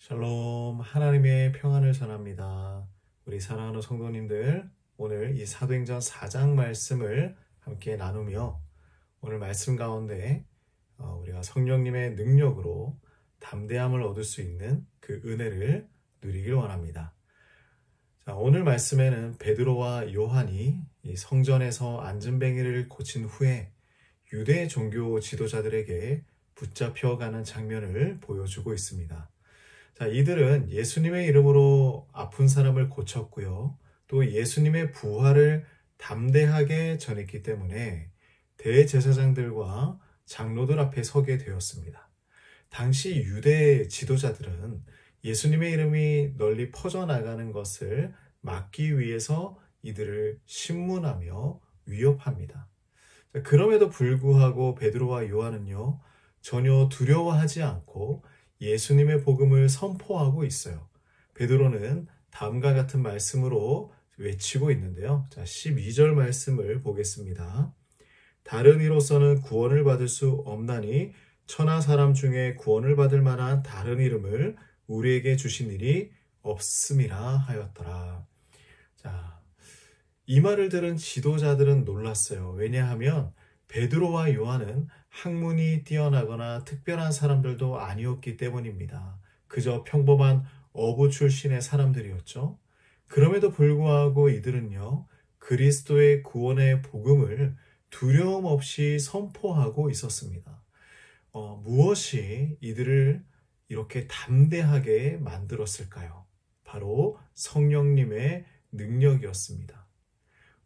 샬롬, 하나님의 평안을 전합니다. 우리 사랑하는 성도님들, 오늘 이 사도행전 4장 말씀을 함께 나누며 오늘 말씀 가운데 우리가 성령님의 능력으로 담대함을 얻을 수 있는 그 은혜를 누리길 원합니다. 자, 오늘 말씀에는 베드로와 요한이 이 성전에서 앉은뱅이를 고친 후에 유대 종교 지도자들에게 붙잡혀가는 장면을 보여주고 있습니다. 자, 이들은 예수님의 이름으로 아픈 사람을 고쳤고요. 또 예수님의 부활을 담대하게 전했기 때문에 대제사장들과 장로들 앞에 서게 되었습니다. 당시 유대 지도자들은 예수님의 이름이 널리 퍼져나가는 것을 막기 위해서 이들을 신문하며 위협합니다. 자, 그럼에도 불구하고 베드로와 요한은요, 전혀 두려워하지 않고 예수님의 복음을 선포하고 있어요. 베드로는 다음과 같은 말씀으로 외치고 있는데요. 자, 12절 말씀을 보겠습니다. 다른 이로서는 구원을 받을 수 없나니 천하 사람 중에 구원을 받을 만한 다른 이름을 우리에게 주신 일이 없음이라 하였더라. 자, 이 말을 들은 지도자들은 놀랐어요. 왜냐하면 베드로와 요한은 학문이 뛰어나거나 특별한 사람들도 아니었기 때문입니다. 그저 평범한 어부 출신의 사람들이었죠. 그럼에도 불구하고 이들은요, 그리스도의 구원의 복음을 두려움 없이 선포하고 있었습니다. 무엇이 이들을 이렇게 담대하게 만들었을까요? 바로 성령님의 능력이었습니다.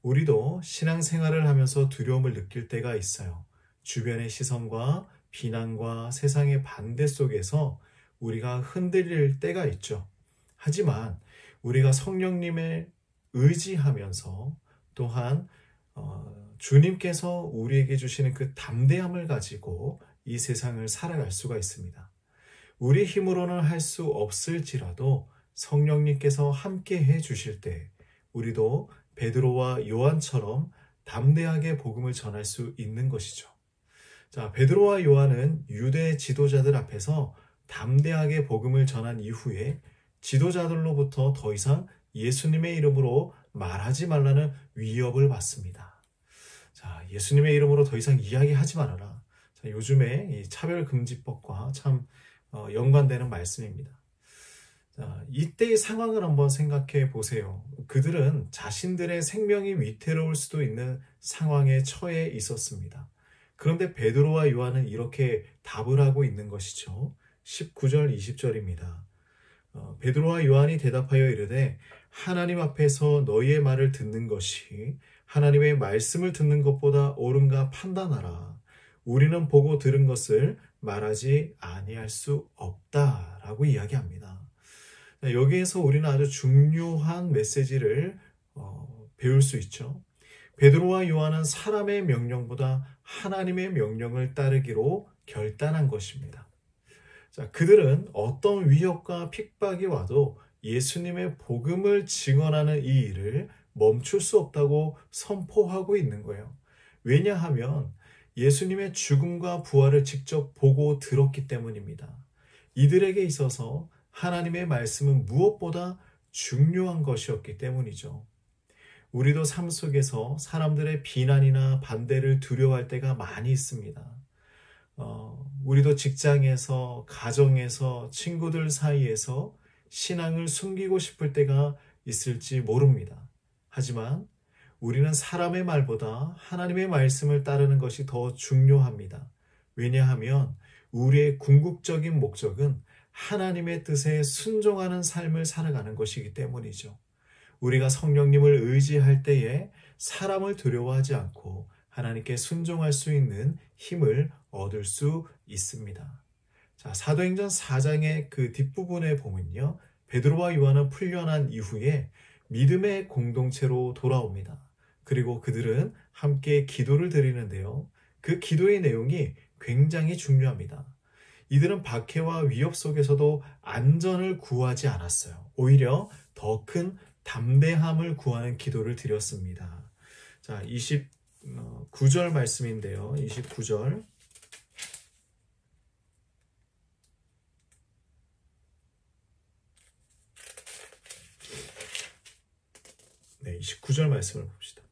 우리도 신앙생활을 하면서 두려움을 느낄 때가 있어요. 주변의 시선과 비난과 세상의 반대 속에서 우리가 흔들릴 때가 있죠. 하지만 우리가 성령님을 의지하면서 또한 주님께서 우리에게 주시는 그 담대함을 가지고 이 세상을 살아갈 수가 있습니다. 우리 힘으로는 할 수 없을지라도 성령님께서 함께 해 주실 때 우리도 베드로와 요한처럼 담대하게 복음을 전할 수 있는 것이죠. 자, 베드로와 요한은 유대 지도자들 앞에서 담대하게 복음을 전한 이후에 지도자들로부터 더 이상 예수님의 이름으로 말하지 말라는 위협을 받습니다. 자, 예수님의 이름으로 더 이상 이야기하지 말아라. 자, 요즘에 이 차별금지법과 참 연관되는 말씀입니다. 자, 이때의 상황을 한번 생각해 보세요. 그들은 자신들의 생명이 위태로울 수도 있는 상황에 처해 있었습니다. 그런데 베드로와 요한은 이렇게 답을 하고 있는 것이죠. 19절, 20절입니다. 베드로와 요한이 대답하여 이르되 하나님 앞에서 너희의 말을 듣는 것이 하나님의 말씀을 듣는 것보다 옳은가 판단하라. 우리는 보고 들은 것을 말하지 아니할 수 없다라고 이야기합니다. 여기에서 우리는 아주 중요한 메시지를 배울 수 있죠. 베드로와 요한은 사람의 명령보다 하나님의 명령을 따르기로 결단한 것입니다. 자, 그들은 어떤 위협과 핍박이 와도 예수님의 복음을 증언하는 이 일을 멈출 수 없다고 선포하고 있는 거예요. 왜냐하면 예수님의 죽음과 부활을 직접 보고 들었기 때문입니다. 이들에게 있어서 하나님의 말씀은 무엇보다 중요한 것이었기 때문이죠. 우리도 삶 속에서 사람들의 비난이나 반대를 두려워할 때가 많이 있습니다. 우리도 직장에서, 가정에서, 친구들 사이에서 신앙을 숨기고 싶을 때가 있을지 모릅니다. 하지만 우리는 사람의 말보다 하나님의 말씀을 따르는 것이 더 중요합니다. 왜냐하면 우리의 궁극적인 목적은 하나님의 뜻에 순종하는 삶을 살아가는 것이기 때문이죠. 우리가 성령님을 의지할 때에 사람을 두려워하지 않고 하나님께 순종할 수 있는 힘을 얻을 수 있습니다. 자, 사도행전 4장의 그 뒷부분에 보면요, 베드로와 요한은 풀려난 이후에 믿음의 공동체로 돌아옵니다. 그리고 그들은 함께 기도를 드리는데요, 그 기도의 내용이 굉장히 중요합니다. 이들은 박해와 위협 속에서도 안전을 구하지 않았어요. 오히려 더 큰 담대함을 구하는 기도를 드렸습니다. 자, 29절 말씀인데요. 29절. 네, 29절 말씀을 봅시다.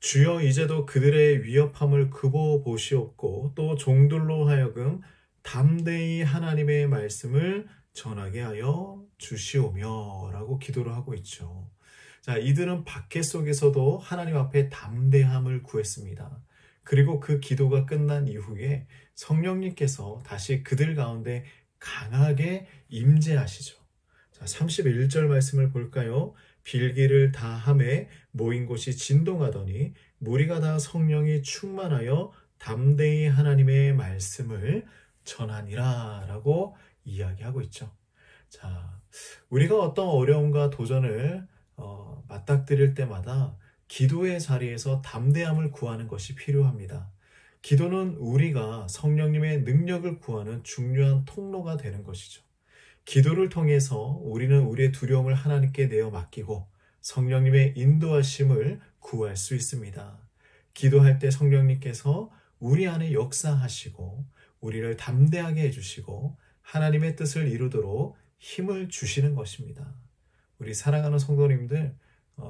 주여 이제도 그들의 위협함을 굽어 보시옵고 또 종들로 하여금 담대히 하나님의 말씀을 전하게 하여 주시오며 라고 기도를 하고 있죠. 자, 이들은 박해 속에서도 하나님 앞에 담대함을 구했습니다. 그리고 그 기도가 끝난 이후에 성령님께서 다시 그들 가운데 강하게 임재하시죠. 자, 31절 말씀을 볼까요? 빌기를 다 함에 모인 곳이 진동하더니 무리가 다 성령이 충만하여 담대히 하나님의 말씀을 전하니라 라고 이야기하고 있죠. 자, 우리가 어떤 어려움과 도전을 맞닥뜨릴 때마다 기도의 자리에서 담대함을 구하는 것이 필요합니다. 기도는 우리가 성령님의 능력을 구하는 중요한 통로가 되는 것이죠. 기도를 통해서 우리는 우리의 두려움을 하나님께 내어 맡기고 성령님의 인도하심을 구할 수 있습니다. 기도할 때 성령님께서 우리 안에 역사하시고 우리를 담대하게 해주시고 하나님의 뜻을 이루도록 힘을 주시는 것입니다. 우리 사랑하는 성도님들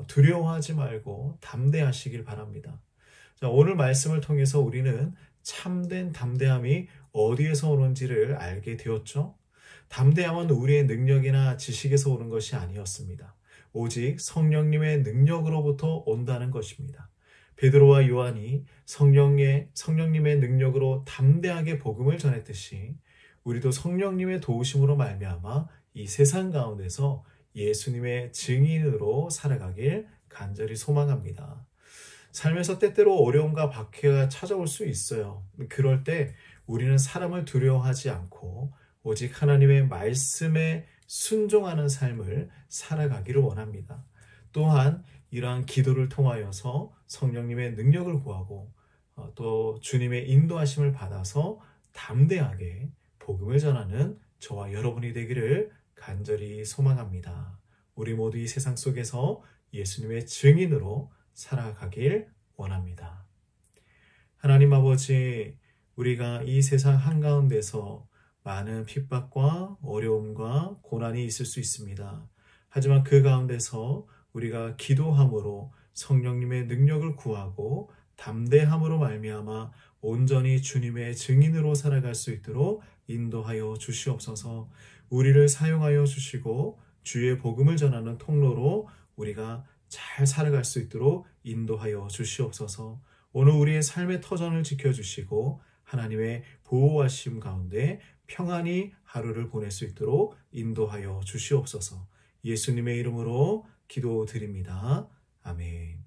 두려워하지 말고 담대하시길 바랍니다. 자, 오늘 말씀을 통해서 우리는 참된 담대함이 어디에서 오는지를 알게 되었죠. 담대함은 우리의 능력이나 지식에서 오는 것이 아니었습니다. 오직 성령님의 능력으로부터 온다는 것입니다. 베드로와 요한이 성령님의 능력으로 담대하게 복음을 전했듯이 우리도 성령님의 도우심으로 말미암아 이 세상 가운데서 예수님의 증인으로 살아가길 간절히 소망합니다. 삶에서 때때로 어려움과 박해가 찾아올 수 있어요. 그럴 때 우리는 사람을 두려워하지 않고 오직 하나님의 말씀에 순종하는 삶을 살아가기를 원합니다. 또한 이러한 기도를 통하여서 성령님의 능력을 구하고 또 주님의 인도하심을 받아서 담대하게 복음을 전하는 저와 여러분이 되기를 간절히 소망합니다. 우리 모두 이 세상 속에서 예수님의 증인으로 살아가길 원합니다. 하나님 아버지, 우리가 이 세상 한가운데서 많은 핍박과 어려움과 고난이 있을 수 있습니다. 하지만 그 가운데서 우리가 기도함으로 성령님의 능력을 구하고 담대함으로 말미암아 온전히 주님의 증인으로 살아갈 수 있도록 인도하여 주시옵소서. 우리를 사용하여 주시고 주의 복음을 전하는 통로로 우리가 잘 살아갈 수 있도록 인도하여 주시옵소서. 오늘 우리의 삶의 터전을 지켜주시고 하나님의 보호하심 가운데 평안히 하루를 보낼 수 있도록 인도하여 주시옵소서. 예수님의 이름으로 기도드립니다. 아멘.